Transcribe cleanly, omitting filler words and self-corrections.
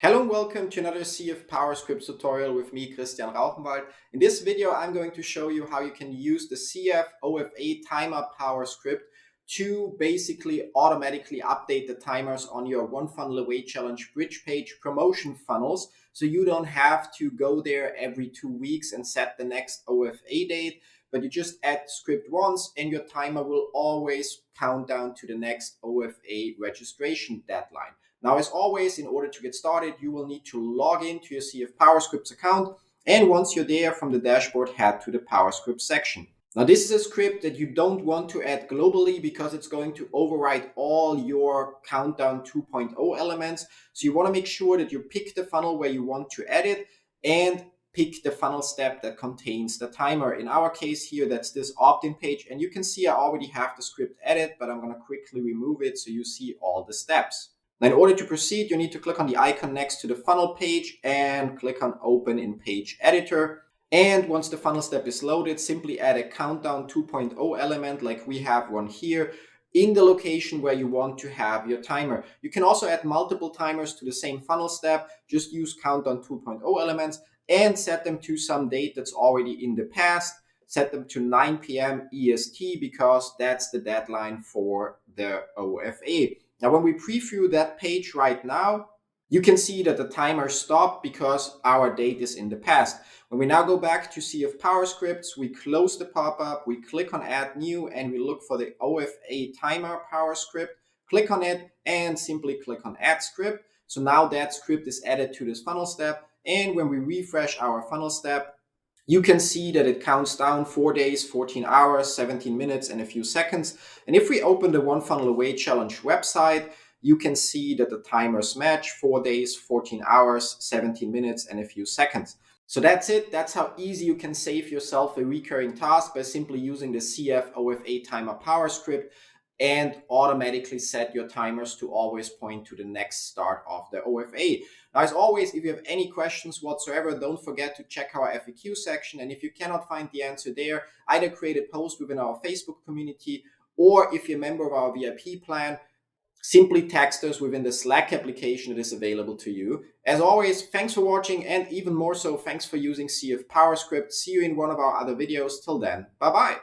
Hello and welcome to another CF PowerScript tutorial with me, Christian Rauchenwald. In this video, I'm going to show you how you can use the CF OFA timer PowerScript to basically automatically update the timers on your One Funnel Away Challenge bridge page promotion funnels. So you don't have to go there every 2 weeks and set the next OFA date, but you just add the script once and your timer will always count down to the next OFA registration deadline. Now, as always, in order to get started, you will need to log into your CF PowerScripts account. And once you're there, from the dashboard, head to the PowerScript section. Now, this is a script that you don't want to add globally because it's going to override all your Countdown 2.0 elements. So you want to make sure that you pick the funnel where you want to add it and pick the funnel step that contains the timer. In our case here, that's this opt-in page. And you can see I already have the script added, but I'm going to quickly remove it so you see all the steps. Now, in order to proceed, you need to click on the icon next to the funnel page and click on Open in Page Editor. And once the funnel step is loaded, simply add a Countdown 2.0 element like we have one here in the location where you want to have your timer. You can also add multiple timers to the same funnel step. Just use Countdown 2.0 elements and set them to some date that's already in the past. Set them to 9 p.m. EST because that's the deadline for the OFA. Now, when we preview that page right now, you can see that the timer stopped because our date is in the past. When we now go back to CF PowerScripts, we close the pop-up, we click on Add New, and we look for the OFA timer PowerScript. Click on it and simply click on Add Script. So now that script is added to this funnel step. And when we refresh our funnel step, you can see that it counts down 4 days, 14 hours, 17 minutes, and a few seconds. And if we open the One Funnel Away Challenge website, you can see that the timers match 4 days, 14 hours, 17 minutes, and a few seconds. So that's it. That's how easy you can save yourself a recurring task by simply using the CF OFA timer PowerScript and automatically set your timers to always point to the next start of the OFA. Now, as always, if you have any questions whatsoever, don't forget to check our FAQ section. And if you cannot find the answer there, either create a post within our Facebook community, or if you're a member of our VIP plan, simply text us within the Slack application that is available to you. As always, thanks for watching, and even more so, thanks for using CF PowerScript. See you in one of our other videos. Till then, bye-bye.